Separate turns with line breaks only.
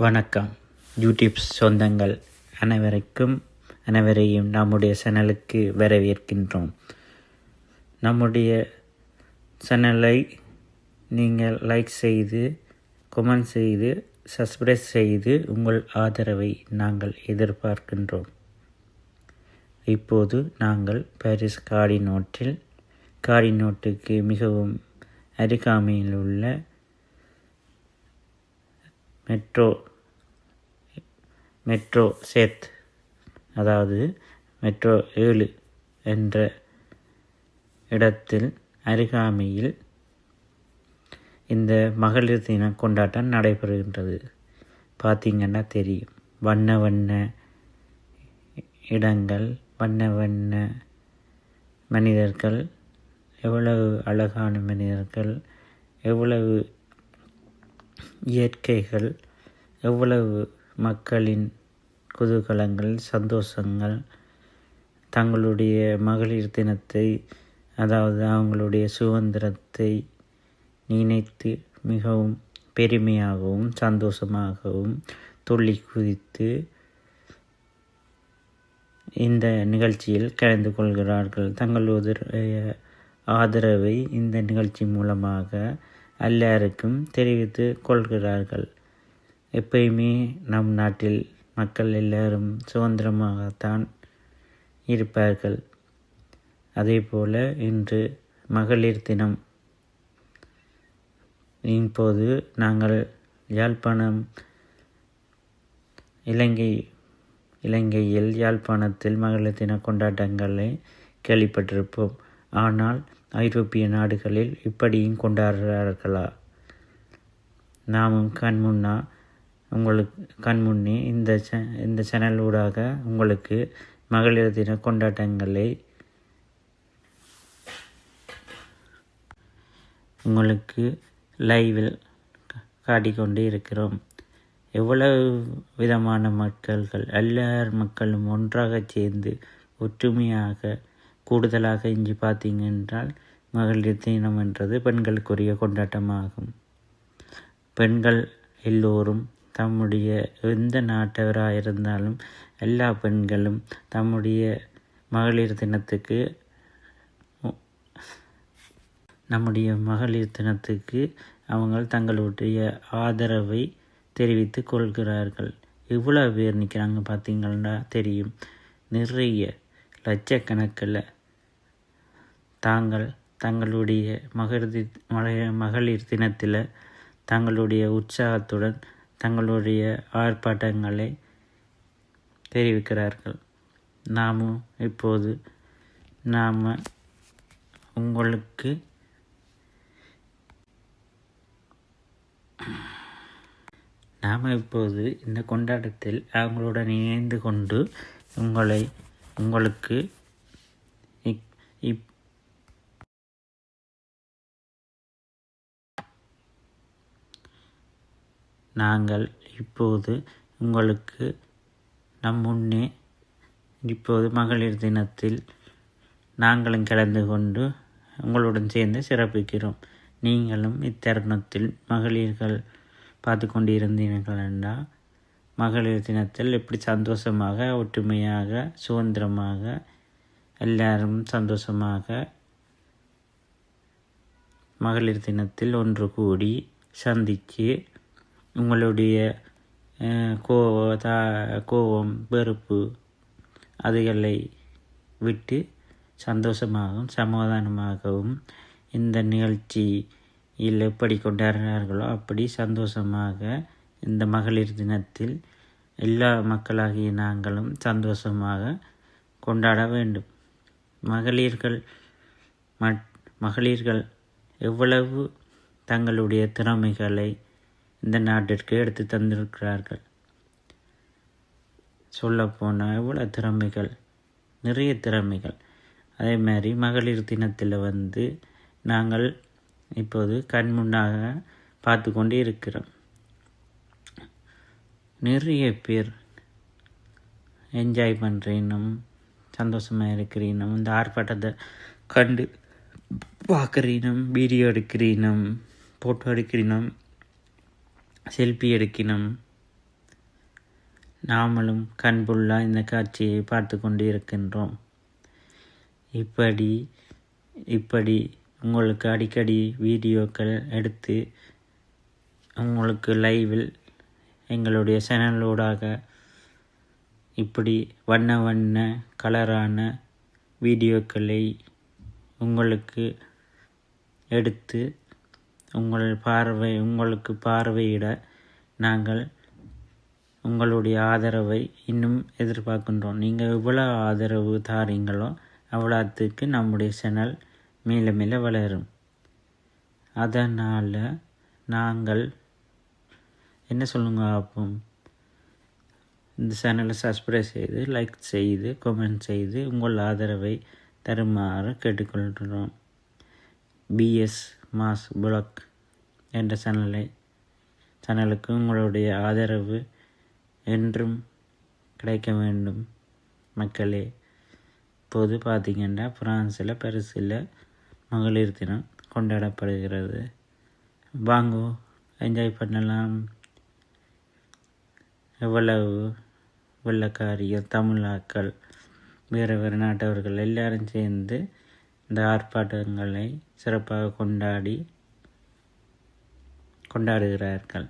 வணக்கம் யூடியூப் சொந்தங்கள் அனைவரையும் நம்முடைய சேனலுக்கு வரவேற்கின்றோம். நம்முடைய சேனலை நீங்கள் லைக் செய்து, கமெண்ட் செய்து, சப்ஸ்கிரைப் செய்து உங்கள் ஆதரவை நாங்கள் எதிர்பார்க்கின்றோம். இப்போது நாங்கள் பாரிஸ் காடினோட்டுக்கு மிகவும் அருகாமையில் உள்ள மெட்ரோ சேத், அதாவது மெட்ரோ 7 என்ற இடத்தில் அருகாமையில் இந்த மகளிர் தின கொண்டாட்டம் நடைபெறுகின்றது. பார்த்திங்கன்னா தெரியும், வண்ண வண்ண இடங்கள், வண்ண வண்ண மனிதர்கள், எவ்வளவு அழகான மனிதர்கள், எவ்வளவு இயற்கைகள், எவ்வளவு மக்களின் குதூகலங்கள், சந்தோஷங்கள், தங்களுடைய மகளிர் தினத்தை, அதாவது அவங்களுடைய சுதந்திரத்தை நினைத்து மிகவும் பெருமையாகவும் சந்தோஷமாகவும் துள்ளி குதித்து இந்த நிகழ்ச்சியில் கலந்து கொள்கிறார்கள். தங்களுடைய ஆதரவை இந்த நிகழ்ச்சி மூலமாக எல்லாருக்கும் தெரிவித்து கொள்கிறார்கள். எப்பயுமே நம் நாட்டில் மக்கள் எல்லாரும் சுதந்திரமாகத்தான் இருப்பார்கள். அதே போல இன்று மகளிர் தினம். இப்போது நாங்கள் யாழ்ப்பாணம், இலங்கையில் யாழ்ப்பாணத்தில் மகளிர் தின கொண்டாட்டங்களை கேள்விப்பட்டிருப்போம். ஆனால் ஐரோப்பிய நாடுகளில் இப்படியும் கொண்டாடுறார்களா? நாமும் கண்முன்னே இந்த சேனல் ஊடாக உங்களுக்கு மகளிர் தின கொண்டாட்டங்களை உங்களுக்கு லைவில் காட்டிக்கொண்டே இருக்கிறோம். எவ்வளவு விதமான எல்லார் மக்களும் ஒன்றாக சேர்ந்து ஒற்றுமையாக, கூடுதலாக இஞ்சி பார்த்தீங்க என்றால் மகளிர் தினம் என்றது பெண்களுக்குரிய கொண்டாட்டமாகும். பெண்கள் எல்லோரும் தம்முடைய எந்த நாட்டவராக இருந்தாலும் எல்லா பெண்களும் தம்முடைய மகளிர் தினத்துக்கு அவங்க தங்களுடைய ஆதரவை தெரிவித்து கொள்கிறார்கள். இவ்வளோ பேர் நிற்கிறாங்க பார்த்தீங்கன்னா தெரியும். நிறைய லட்சக்கணக்கில் தங்களுடைய மகளிர் தினத்தில் தங்களுடைய உற்சாகத்துடன் தங்களுடைய ஆர்ப்பாட்டங்களை தெரிவிக்கிறார்கள். நாம் இப்போது இந்த கொண்டாட்டத்தில் அவங்களுடன் இணைந்து கொண்டு உங்களுக்கு நாங்கள் இப்போது உங்களுக்கு முன்னே இப்போது மகளிர் தினத்தில் நாங்களும் கலந்து கொண்டு உங்களுடன் சேர்ந்து சிறப்பிக்கிறோம். நீங்களும் இத்தருணத்தில் மகளிர்கள் பார்த்து கொண்டு இருந்தீர்கள் என்றால் மகளிர் தினத்தில் எப்படி சந்தோஷமாக, ஒற்றுமையாக, சுதந்திரமாக எல்லாரும் சந்தோஷமாக மகளிர் தினத்தில் ஒன்று கூடி சந்தித்து உங்களுடைய கோபம், வெறுப்பு அதுகளை விட்டு சந்தோஷமாகவும் சமாதானமாகவும் இந்த நிகழ்ச்சியில் எப்படி கொண்டாடினார்களோ அப்படி சந்தோஷமாக இந்த மகளிர் தினத்தில் எல்லா மக்களாகிய நாங்களும் சந்தோஷமாக கொண்டாட வேண்டும். மகளிர்கள் எவ்வளவு தங்களுடைய திறமைகளை இந்த நாட்டிற்கு எடுத்து தந்திருக்கிறார்கள். சொல்லப்போனால் எவ்வளோ திறமைகள், நிறைய திறமைகள். அதே மாதிரி மகளிர் தினத்தில் நாங்கள் இப்போது கண்முன்னாக பார்த்து கொண்டு இருக்கிறோம். நிறைய பேர் என்ஜாய் பண்ணுறீனும், சந்தோஷமாக இருக்கிறீனும், இந்த ஆர்ப்பாட்டத்தை கண்டு பார்க்குறீனும், வீடியோ எடுக்கிறீனும், ஃபோட்டோ எடுக்கிறீனும், செல்ஃபி எடுக்கணும். நாமளும் கண்புள்ளா இந்த காட்சியை பார்த்து கொண்டு இருக்கின்றோம். இப்படி உங்களுக்கு அடிக்கடி வீடியோக்கள் எடுத்து உங்களுக்கு லைவில் எங்களுடைய சேனலூடாக இப்படி வண்ண வண்ண கலரான வீடியோக்களை உங்களுக்கு எடுத்து உங்களுக்கு பார்வையிட நாங்கள் உங்களுடைய ஆதரவை இன்னும் எதிர்பார்க்கின்றோம். நீங்கள் எவ்வளோ ஆதரவு தாரீங்களோ அவ்வளோத்துக்கு நம்முடைய சேனல் மேல மேல வளரும். அதனால் நாங்கள் என்ன சொல்லுங்க ஆப்போம், இந்த சேனலை சப்ஸ்கிரைப் செய்து லைக் செய்து கமெண்ட் செய்து உங்கள் ஆதரவை தருமாறு கேட்டுக்கொள்கிறோம். பிஎஸ் மாஸ் புளாக் என்ற சேனலுக்கு உங்களுடைய ஆதரவு என்றும் கிடைக்க வேண்டும் மக்களே. இப்போது பார்த்திங்கன்னா பிரான்ஸில் பரிசில் மகளிர் தினம் கொண்டாடப்படுகிறது. வாங்கோ என்ஜாய் பண்ணலாம். எவ்வளவு வெள்ளக்காரிகள், தமிழாக்கள், வேறு நாட்டவர்கள் எல்லாரும் சேர்ந்து இந்த ஆர்ப்பாட்டங்களை சிறப்பாக கொண்டாடுகிறார்கள்.